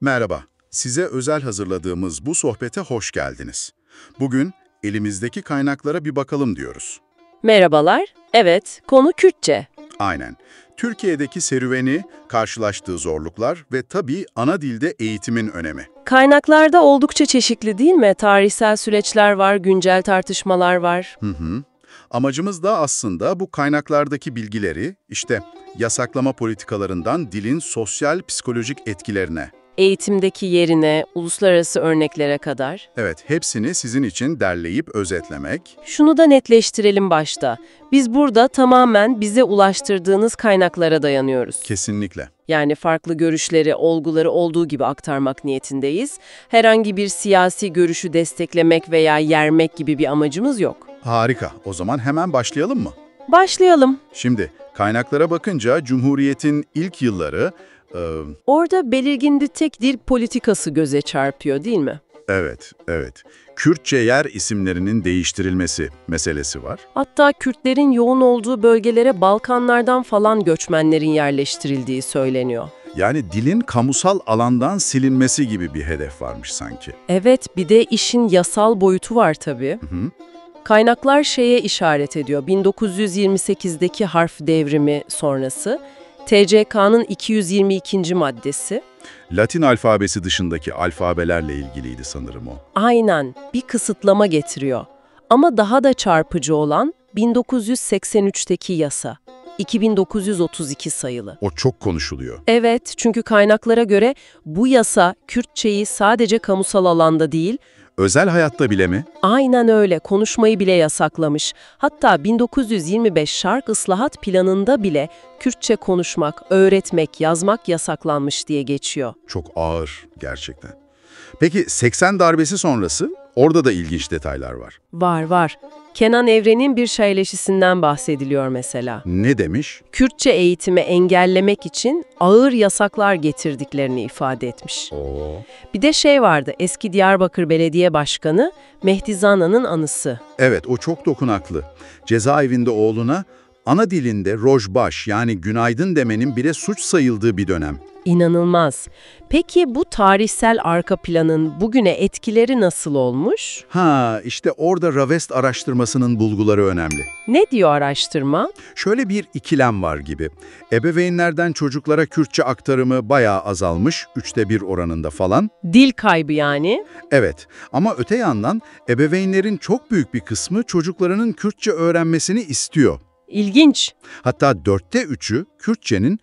Merhaba, size özel hazırladığımız bu sohbete hoş geldiniz. Bugün elimizdeki kaynaklara bir bakalım diyoruz. Merhabalar. Evet, konu Kürtçe. Aynen. Türkiye'deki serüveni, karşılaştığı zorluklar ve tabii ana dilde eğitimin önemi. Kaynaklarda oldukça çeşitli değil mi? Tarihsel süreçler var, güncel tartışmalar var. Amacımız da aslında bu kaynaklardaki bilgileri, işte yasaklama politikalarından dilin sosyal psikolojik etkilerine, Eğitimdeki yerine, uluslararası örneklere kadar. evet hepsini sizin için derleyip özetlemek. Şunu da netleştirelim başta. Biz burada tamamen bize ulaştırdığınız kaynaklara dayanıyoruz. Kesinlikle. Yani farklı görüşleri, olguları olduğu gibi aktarmak niyetindeyiz. Herhangi bir siyasi görüşü desteklemek veya yermek gibi bir amacımız yok. Harika. O zaman hemen başlayalım mı? Başlayalım. Şimdi kaynaklara bakınca Cumhuriyet'in ilk yılları, Orada belirgin bir tek dil politikası göze çarpıyor değil mi? evet, Kürtçe yer isimlerinin değiştirilmesi meselesi var. Hatta Kürtlerin yoğun olduğu bölgelere Balkanlardan falan göçmenlerin yerleştirildiği söyleniyor. Yani dilin kamusal alandan silinmesi gibi bir hedef varmış sanki. Evet, bir de işin yasal boyutu var tabii. Kaynaklar şeye işaret ediyor. 1928'deki harf devrimi sonrası TCK'nın 222. maddesi. Latin alfabesi dışındaki alfabelerle ilgiliydi sanırım o. Aynen bir kısıtlama getiriyor. Ama daha da çarpıcı olan 1983'teki yasa. 2932 sayılı. O çok konuşuluyor. Evet, çünkü kaynaklara göre bu yasa Kürtçeyi sadece kamusal alanda değil, Özel hayatta bile mi? aynen öyle konuşmayı bile yasaklamış. Hatta 1925 Şark Islahat Planı'nda bile Kürtçe konuşmak, öğretmek, yazmak yasaklanmış diye geçiyor. Çok ağır gerçekten. Peki 80 darbesi sonrası orada da ilginç detaylar var. Var. Kenan Evren'in bir söyleşisinden bahsediliyor mesela. Ne demiş? Kürtçe eğitimi engellemek için ağır yasaklar getirdiklerini ifade etmiş. Bir de şey vardı, eski Diyarbakır Belediye Başkanı Mehdi Zana'nın anısı. Evet, o çok dokunaklı. Cezaevinde oğluna ana dilinde rojbaş yani günaydın demenin bile suç sayıldığı bir dönem. İnanılmaz. Peki bu tarihsel arka planın bugüne etkileri nasıl olmuş? İşte orada Ravest araştırmasının bulguları önemli. Ne diyor araştırma? Şöyle bir ikilem var gibi. Ebeveynlerden çocuklara Kürtçe aktarımı bayağı azalmış, 1/3 oranında falan. Dil kaybı yani. Evet, ama öte yandan ebeveynlerin çok büyük bir kısmı çocuklarının Kürtçe öğrenmesini istiyor. İlginç. Hatta 3/4'ü Kürtçenin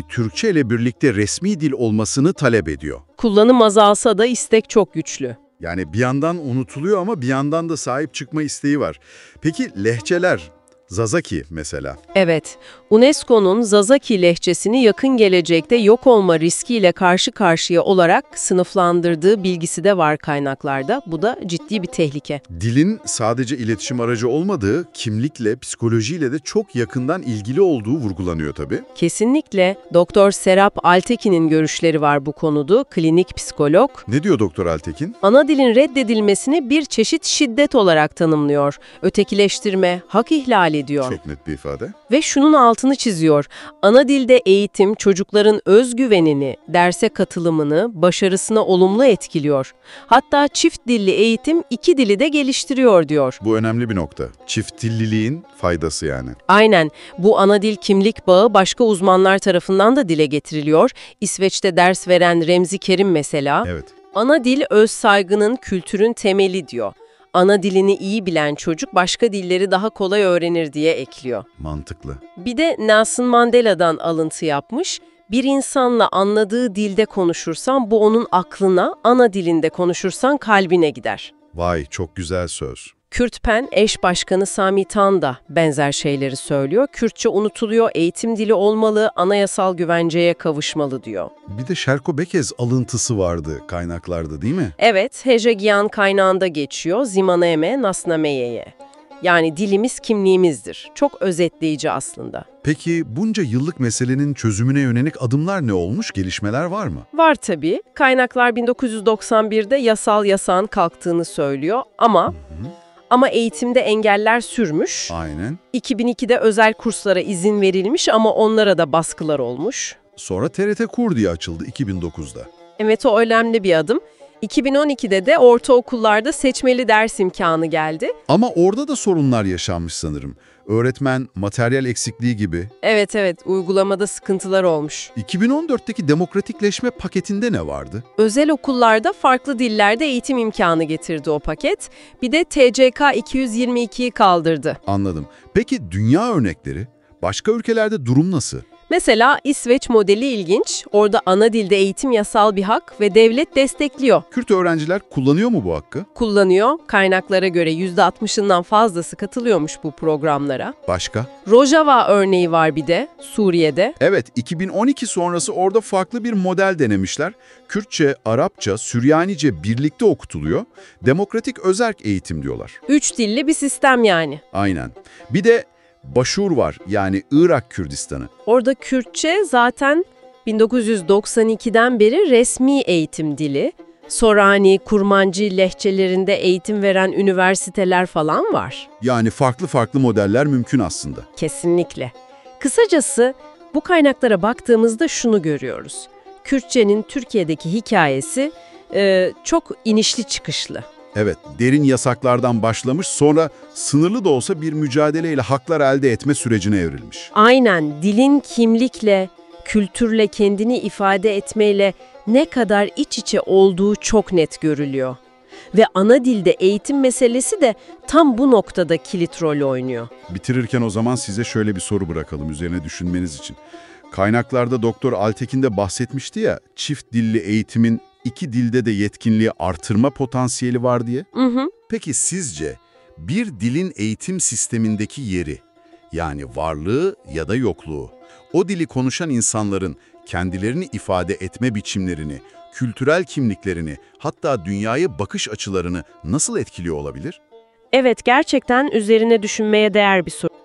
Türkçe ile birlikte resmi dil olmasını talep ediyor. Kullanım azalsa da istek çok güçlü. Yani bir yandan unutuluyor ama bir yandan da sahip çıkma isteği var. Peki lehçeler, Zazaki mesela. Evet, UNESCO'nun Zazaki lehçesini yakın gelecekte yok olma riskiyle karşı karşıya olarak sınıflandırdığı bilgisi de var kaynaklarda. Bu da ciddi bir tehlike. Dilin sadece iletişim aracı olmadığı, kimlikle, psikolojiyle de çok yakından ilgili olduğu vurgulanıyor tabii. Kesinlikle Doktor Serap Altekin'in görüşleri var bu konuda, klinik psikolog. Ne diyor Doktor Altekin? Ana dilin reddedilmesini bir çeşit şiddet olarak tanımlıyor. Ötekileştirme, hak ihlali diyor. Çok net bir ifade. Ve şunun altını çiziyor. Ana dilde eğitim çocukların özgüvenini, derse katılımını, başarısına olumlu etkiliyor. Hatta çift dilli eğitim iki dili de geliştiriyor diyor. Bu önemli bir nokta. Çift dilliliğin faydası yani. Aynen. Bu ana dil kimlik bağı başka uzmanlar tarafından da dile getiriliyor. İsveç'te ders veren Remzi Kerim mesela. Evet. Ana dil öz saygının, kültürün temeli diyor. Ana dilini iyi bilen çocuk başka dilleri daha kolay öğrenir diye ekliyor. Mantıklı. Bir de Nelson Mandela'dan alıntı yapmış. Bir insanla anladığı dilde konuşursan bu onun aklına, ana dilinde konuşursan kalbine gider. Vay, çok güzel söz. Kürtpen eş başkanı Sami Tan da benzer şeyleri söylüyor. Kürtçe unutuluyor, eğitim dili olmalı, anayasal güvenceye kavuşmalı diyor. Bir de Şerko Bekez alıntısı vardı kaynaklarda değil mi? Evet, Hejegyan kaynağında geçiyor, Zimaneme Nasnameyeye. Yani dilimiz kimliğimizdir. Çok özetleyici aslında. Peki bunca yıllık meselenin çözümüne yönelik adımlar ne olmuş? Gelişmeler var mı? Var tabii. Kaynaklar 1991'de yasal yasağın kalktığını söylüyor ama eğitimde engeller sürmüş. Aynen. 2002'de özel kurslara izin verilmiş ama onlara da baskılar olmuş. Sonra TRT Kur diye açıldı 2009'da. Evet, o önemli bir adım. 2012'de de ortaokullarda seçmeli ders imkanı geldi. Ama orada da sorunlar yaşanmış sanırım. Öğretmen, materyal eksikliği gibi. Evet, uygulamada sıkıntılar olmuş. 2014'teki demokratikleşme paketinde ne vardı? Özel okullarda farklı dillerde eğitim imkanı getirdi o paket. Bir de TCK 222'yi kaldırdı. Anladım. Peki dünya örnekleri? Başka ülkelerde durum nasıl? Mesela İsveç modeli ilginç. Orada ana dilde eğitim yasal bir hak ve devlet destekliyor. Kürt öğrenciler kullanıyor mu bu hakkı? Kullanıyor. Kaynaklara göre %60'ından fazlası katılıyormuş bu programlara. Başka? Rojava örneği var bir de Suriye'de. Evet, 2012 sonrası orada farklı bir model denemişler. Kürtçe, Arapça, Süryanice birlikte okutuluyor. Demokratik özerk eğitim diyorlar. 3 dilli bir sistem yani. Aynen. Bir de Başur var, yani Irak Kürdistan'ı. Orada Kürtçe zaten 1992'den beri resmi eğitim dili. Sorani, Kurmancı lehçelerinde eğitim veren üniversiteler falan var. Yani farklı modeller mümkün aslında. Kesinlikle. Kısacası bu kaynaklara baktığımızda şunu görüyoruz. Kürtçenin Türkiye'deki hikayesi çok inişli çıkışlı. Evet, derin yasaklardan başlamış, sonra sınırlı da olsa bir mücadeleyle haklar elde etme sürecine evrilmiş. Aynen, dilin kimlikle, kültürle kendini ifade etmeyle ne kadar iç içe olduğu çok net görülüyor. Ve ana dilde eğitim meselesi de tam bu noktada kilit rol oynuyor. Bitirirken o zaman size şöyle bir soru bırakalım üzerine düşünmeniz için. Kaynaklarda Doktor Altekin de bahsetmişti ya, çift dilli eğitimin iki dilde de yetkinliği artırma potansiyeli var diye. Peki sizce bir dilin eğitim sistemindeki yeri, yani varlığı ya da yokluğu, o dili konuşan insanların kendilerini ifade etme biçimlerini, kültürel kimliklerini, hatta dünyaya bakış açılarını nasıl etkiliyor olabilir? Evet, gerçekten üzerine düşünmeye değer bir soru.